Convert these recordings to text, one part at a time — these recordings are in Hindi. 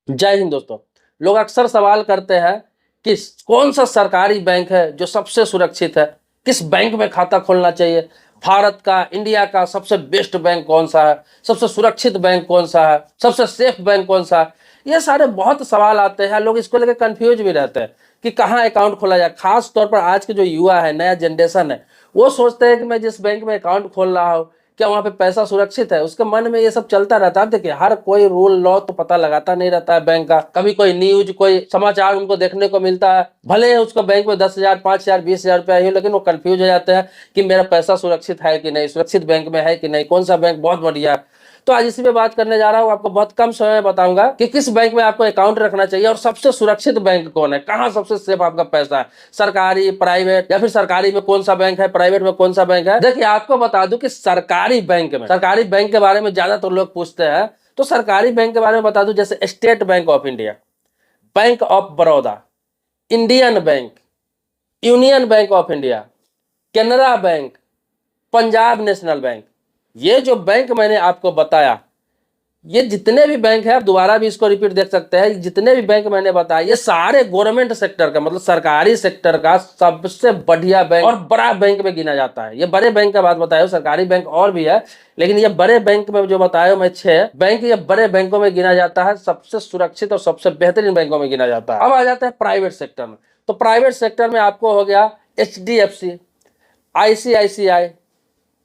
जय हिंद दोस्तों। लोग अक्सर सवाल करते हैं कि कौन सा सरकारी बैंक है जो सबसे सुरक्षित है, किस बैंक में खाता खोलना चाहिए, भारत का, इंडिया का सबसे बेस्ट बैंक कौन सा है, सबसे सुरक्षित बैंक कौन सा है, सबसे सेफ बैंक कौन सा है। ये सारे बहुत सवाल आते हैं, लोग इसको लेकर कंफ्यूज भी रहते हैं कि कहाँ अकाउंट खोला जाए। खास तौर पर आज के जो युवा है, नया जनरेशन है, वो सोचते हैं कि मैं जिस बैंक में अकाउंट खोल रहा हूँ क्या वहां पे पैसा सुरक्षित है। उसके मन में ये सब चलता रहता है। देखिए, हर कोई रूल लॉ तो पता लगाता नहीं रहता है बैंक का। कभी कोई न्यूज, कोई समाचार उनको देखने को मिलता है, भले ही उसको बैंक में 10,000, 5,000, 20,000 रुपया ही हो, लेकिन वो कंफ्यूज हो जाते हैं कि मेरा पैसा सुरक्षित है कि नहीं, सुरक्षित बैंक में है कि नहीं, कौन सा बैंक बहुत बढ़िया है। तो आज इसी पे बात करने जा रहा हूँ। आपको बहुत कम समय में बताऊंगा कि किस बैंक में आपको अकाउंट रखना चाहिए और सबसे सुरक्षित बैंक कौन है, कहाँ सबसे सेफ आपका पैसा है, सरकारी, प्राइवेट, या फिर सरकारी में कौन सा बैंक है, प्राइवेट में कौन सा बैंक है। देखिए, आपको बता दूं कि सरकारी बैंक के बारे में ज्यादातर लोग पूछते हैं, तो सरकारी बैंक के बारे में बता दूं, जैसे state bank of India, bank of Baroda, Indian bank, union bank of India, Canara bank, Punjab national bank. ये जो बैंक मैंने आपको बताया, ये जितने भी बैंक है, आप दोबारा भी इसको रिपीट देख सकते हैं, जितने भी बैंक मैंने बताया ये सारे गवर्नमेंट सेक्टर का, मतलब सरकारी सेक्टर का सबसे बढ़िया बैंक और बड़ा बैंक में गिना जाता है। ये बड़े बैंक का बात बताया, सरकारी बैंक और भी है, लेकिन ये बड़े बैंक में जो बताया मैं 6 बैंक, ये बड़े बैंकों में गिना जाता है, सबसे सुरक्षित और सबसे बेहतरीन बैंकों में गिना जाता है। अब आ जाता है प्राइवेट सेक्टर में। तो प्राइवेट सेक्टर में आपको हो गया HDFC, ICICI,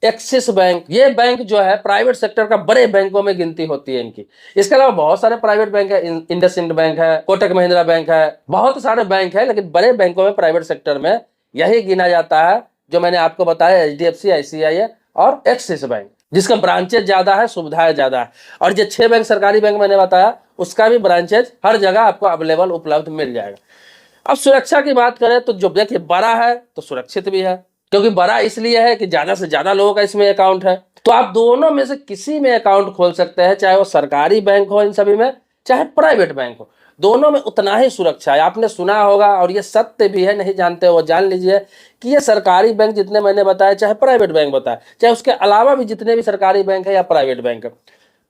एक्सिस बैंक। ये बैंक जो है प्राइवेट सेक्टर का बड़े बैंकों में गिनती होती है इनकी। इसके अलावा बहुत सारे प्राइवेट बैंक है, इंडसइंड बैंक है, कोटक महिंद्रा बैंक है, बहुत सारे बैंक है, लेकिन बड़े बैंकों में प्राइवेट सेक्टर में यही गिना जाता है जो मैंने आपको बताया, HDFC, ICICI और एक्सिस बैंक, जिसका ब्रांचेज ज्यादा है, सुविधाएं ज्यादा है। और जो 6 बैंक सरकारी बैंक मैंने बताया, उसका भी ब्रांचेज हर जगह आपको अवेलेबल, उपलब्ध मिल जाएगा। अब सुरक्षा की बात करें तो जो देखिए बड़ा है तो सुरक्षित भी है, क्योंकि बड़ा इसलिए है कि ज्यादा से ज्यादा लोगों का इसमें अकाउंट है। तो आप दोनों में से किसी में अकाउंट खोल सकते हैं, चाहे वो सरकारी बैंक हो इन सभी में, चाहे प्राइवेट बैंक हो, दोनों में उतना ही सुरक्षा है। आपने सुना होगा, और ये सत्य भी है, नहीं जानते हो जान लीजिए, कि ये सरकारी बैंक जितने मैंने बताया, चाहे प्राइवेट बैंक बताया, चाहे उसके अलावा भी जितने भी सरकारी बैंक है या प्राइवेट बैंक है,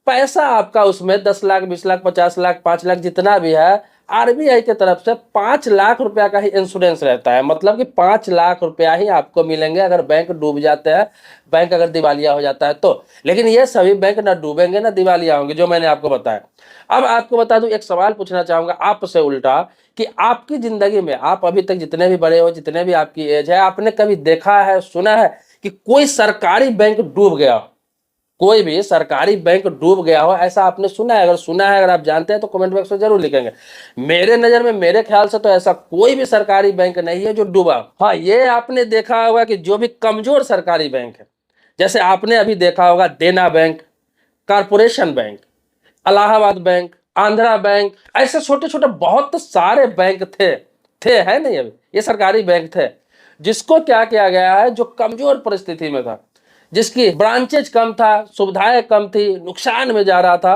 पैसा आपका उसमें 10 लाख, 20 लाख, 50 लाख, 5 लाख जितना भी है, RBI की तरफ से 5 लाख रुपया का ही इंश्योरेंस रहता है। मतलब कि 5 लाख रुपया ही आपको मिलेंगे अगर बैंक डूब जाते हैं, बैंक अगर दिवालिया हो जाता है तो। लेकिन ये सभी बैंक ना डूबेंगे ना दिवालिया होंगे, जो मैंने आपको बताया। अब आपको बता दूं, एक सवाल पूछना चाहूंगा आपसे उल्टा, कि आपकी जिंदगी में, आप अभी तक जितने भी बड़े हो, जितने भी आपकी एज है, आपने कभी देखा है, सुना है कि कोई सरकारी बैंक डूब गया, कोई भी सरकारी बैंक डूब गया हो, ऐसा आपने सुना है? अगर सुना है, अगर आप जानते हैं तो कमेंट बॉक्स में जरूर लिखेंगे। मेरे नजर में, मेरे ख्याल से तो ऐसा कोई भी सरकारी बैंक नहीं है जो डूबा। हाँ, ये आपने देखा होगा कि जो भी कमजोर सरकारी बैंक है, जैसे आपने अभी देखा होगा देना bank, corporation bank, Allahabad bank, Andhra bank, ऐसे छोटे छोटे बहुत सारे बैंक थे है नहीं, अभी ये सरकारी बैंक थे, जिसको क्या किया गया है, जो कमजोर परिस्थिति में था, जिसकी ब्रांचेज कम था, सुविधाएं कम थी, नुकसान में जा रहा था,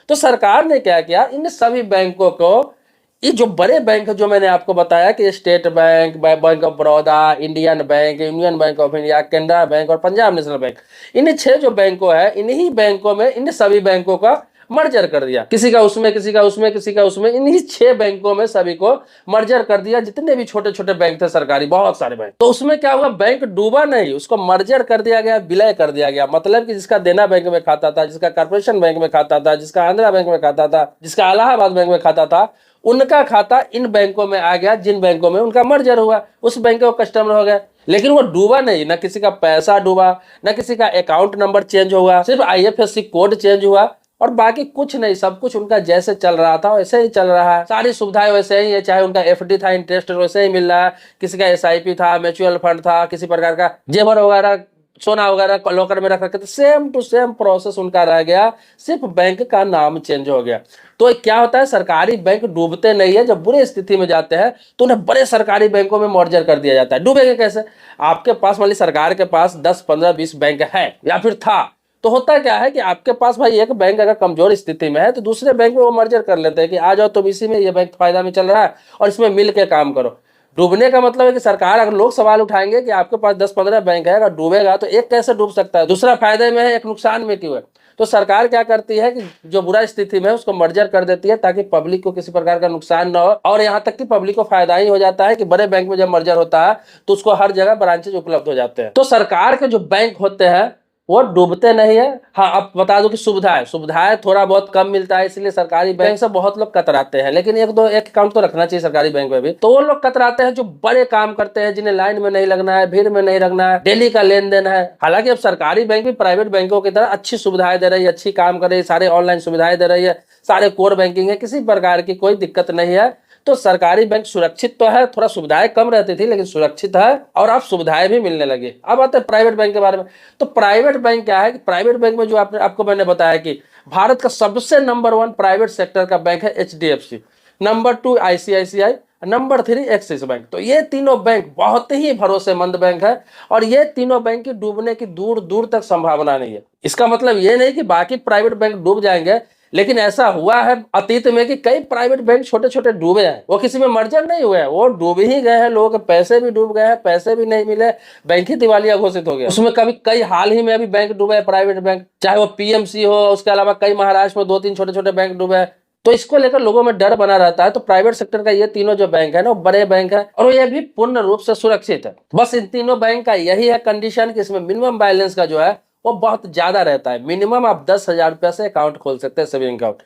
तो सरकार ने क्या किया, इन सभी बैंकों को, ये जो बड़े बैंक है जो मैंने आपको बताया कि state bank, bank of Baroda, Indian bank, union bank of India, Canara bank और पंजाब नेशनल बैंक, इन 6 जो बैंकों है, इन्हीं बैंकों में, इन सभी बैंकों का मर्जर कर दिया। किसी का उसमें, किसी का उसमें, किसी का उसमें, इन्हीं 6 बैंकों में सभी को मर्जर कर दिया, जितने भी छोटे छोटे बैंक थे सरकारी, बहुत सारे बैंक। तो उसमें क्या हुआ, बैंक डूबा नहीं, उसको मर्जर कर दिया गया, विलय कर दिया गया। मतलब कि जिसका देना बैंक में खाता था, जिसका कारपोरेशन बैंक में खाता था, जिसका आंध्रा बैंक में खाता था, जिसका इलाहाबाद बैंक में खाता था, उनका खाता इन बैंकों में आ गया, जिन बैंकों में उनका मर्जर हुआ, उस बैंक के कस्टमर हो गए। लेकिन वो डूबा नहीं, ना किसी का पैसा डूबा, ना किसी का अकाउंट नंबर चेंज हुआ, सिर्फ IFSC कोड चेंज हुआ, और बाकी कुछ नहीं। सब कुछ उनका जैसे चल रहा था वैसे ही चल रहा है, सारी सुविधाएं वैसे ही है। चाहे उनका FD था, इंटरेस्ट वैसे ही मिल रहा है, किसी का SIP था, म्यूचुअल फंड था, किसी प्रकार का जेवर वगैरह, सोना वगैरह लॉकर में रख रखे थे, सेम टू सेम प्रोसेस उनका रह गया, सिर्फ बैंक का नाम चेंज हो गया। तो क्या होता है, सरकारी बैंक डूबते नहीं है। जब बुरी स्थिति में जाते हैं तो उन्हें बड़े सरकारी बैंकों में मर्जर कर दिया जाता है। डूबेंगे कैसे? आपके पास, मान ली सरकार के पास 10, 15, 20 बैंक है या फिर था, तो होता क्या है कि आपके पास भाई एक बैंक अगर कमजोर स्थिति में है तो दूसरे बैंक में वो मर्जर कर लेते हैं कि आ जाओ तुम इसी में, ये बैंक फायदा में चल रहा है और इसमें मिल के काम करो। डूबने का मतलब है कि सरकार, अगर लोग सवाल उठाएंगे कि आपके पास 10, 15 बैंक है, अगर डूबेगा तो एक कैसे डूब सकता है, दूसरा फायदे में है, एक नुकसान में क्यों है? तो सरकार क्या करती है कि जो बुरा स्थिति में है उसको मर्जर कर देती है ताकि पब्लिक को किसी प्रकार का नुकसान ना हो, और यहाँ तक कि पब्लिक को फायदा ही हो जाता है कि बड़े बैंक में जब मर्जर होता है तो उसको हर जगह ब्रांचेज उपलब्ध हो जाते हैं। तो सरकार के जो बैंक होते हैं वो डूबते नहीं है। हाँ, अब बता दो कि सुविधाएं थोड़ा बहुत कम मिलता है, इसलिए सरकारी बैंक से बहुत लोग कतराते हैं, लेकिन एक अकाउंट तो रखना चाहिए सरकारी बैंक में भी। तो वो लोग कतराते हैं जो बड़े काम करते हैं, जिन्हें लाइन में नहीं लगना है, भीड़ में नहीं लगना है, डेली का लेन देन है। हालांकि अब सरकारी बैंक भी प्राइवेट बैंकों की तरह अच्छी सुविधाएं दे रही है, अच्छी काम कर रही है, सारे ऑनलाइन सुविधाएं दे रही है, सारे कोर बैंकिंग है, किसी प्रकार की कोई दिक्कत नहीं है। तो सरकारी बैंक सुरक्षित तो है, थोड़ा सुविधाएं कम रहती थी लेकिन सुरक्षित है, और अब सुविधाएं भी मिलने लगी। अब आते हैं प्राइवेट बैंक के बारे में। तो प्राइवेट बैंक क्या है कि प्राइवेट बैंक में जो आपको मैंने बताया कि भारत का सबसे नंबर 1 प्राइवेट सेक्टर का बैंक है HDFC, number 2 ICICI, number 3 axis bank. तो ये तीनों बैंक बहुत ही भरोसेमंद बैंक है, और ये तीनों बैंक की डूबने की दूर दूर तक संभावना नहीं है। इसका मतलब ये नहीं कि बाकी प्राइवेट बैंक डूब जाएंगे, लेकिन ऐसा हुआ है अतीत में कि कई प्राइवेट बैंक छोटे छोटे डूबे हैं, वो किसी में मर्जर नहीं हुए हैं, वो डूब ही गए हैं, लोगों के पैसे भी डूब गए हैं, पैसे भी नहीं मिले, बैंक ही दिवालिया घोषित हो गया। उसमें कभी कई हाल ही में अभी बैंक डूबे हैं प्राइवेट बैंक, चाहे वो PMC हो, उसके अलावा कई महाराष्ट्र में 2-3 छोटे छोटे बैंक डूबे हैं। तो इसको लेकर लोगों में डर बना रहता है। तो प्राइवेट सेक्टर का ये तीनों जो बैंक है ना, वो बड़े बैंक है, और ये भी पूर्ण रूप से सुरक्षित है। बस इन तीनों बैंक का यही है कंडीशन कि इसमें मिनिमम बैलेंस का जो है वो बहुत ज्यादा रहता है। मिनिमम आप 10,000 रुपये से अकाउंट खोल सकते हैं, सेविंग अकाउंट,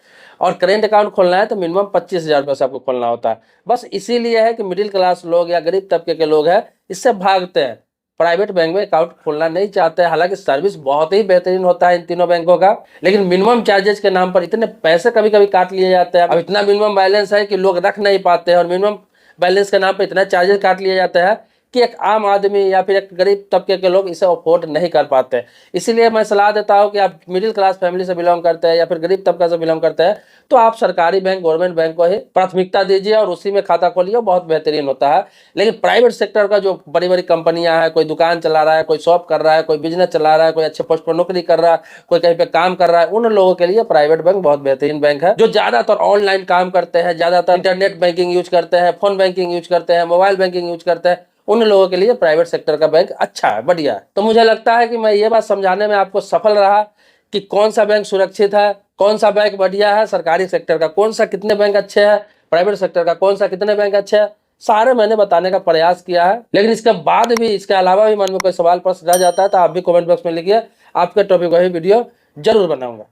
और करेंट अकाउंट खोलना है तो मिनिमम 25,000 रुपये से आपको खोलना होता है। बस इसीलिए है कि मिडिल क्लास लोग या गरीब तबके के लोग हैं इससे भागते हैं, प्राइवेट बैंक में अकाउंट खोलना नहीं चाहते हैं। हालांकि सर्विस बहुत ही बेहतरीन होता है इन तीनों बैंकों का, लेकिन मिनिमम चार्जेस के नाम पर इतने पैसे कभी कभी काट लिए जाते हैं। अब इतना मिनिमम बैलेंस है कि लोग रख नहीं पाते हैं, और मिनिमम बैलेंस के नाम पर इतना चार्जेस काट लिए जाते हैं कि एक आम आदमी या फिर एक गरीब तबके के लोग इसे अफोर्ड नहीं कर पाते। इसीलिए मैं सलाह देता हूं कि आप मिडिल क्लास फैमिली से बिलोंग करते हैं या फिर गरीब तबका से बिलोंग करते हैं तो आप सरकारी बैंक, गवर्नमेंट बैंक को ही प्राथमिकता दीजिए और उसी में खाता खोलिए, बहुत बेहतरीन होता है। लेकिन प्राइवेट सेक्टर का जो बड़ी बड़ी कंपनियां हैं, कोई दुकान चला रहा है, कोई शॉप कर रहा है, कोई बिजनेस चला रहा है, कोई अच्छे पोस्ट पर नौकरी कर रहा है, कोई कहीं पे काम कर रहा है, उन लोगों के लिए प्राइवेट बैंक बहुत बेहतरीन बैंक है। जो ज्यादातर ऑनलाइन काम करते हैं, ज्यादातर इंटरनेट बैंकिंग यूज करते हैं, फोन बैंकिंग यूज करते हैं, मोबाइल बैंकिंग यूज करते हैं, उन लोगों के लिए प्राइवेट सेक्टर का बैंक अच्छा है, बढ़िया है। तो मुझे लगता है कि मैं ये बात समझाने में आपको सफल रहा कि कौन सा बैंक सुरक्षित है, कौन सा बैंक बढ़िया है, सरकारी सेक्टर का कौन सा कितने बैंक अच्छे हैं, प्राइवेट सेक्टर का कौन सा कितने बैंक अच्छे हैं, सारे मैंने बताने का प्रयास किया है। लेकिन इसके बाद भी, इसके अलावा भी मन में कोई सवाल प्रश्न रह जाता है तो आप भी कमेंट बॉक्स में लिखिए, आपके टॉपिक वही वीडियो जरूर बनाऊंगा।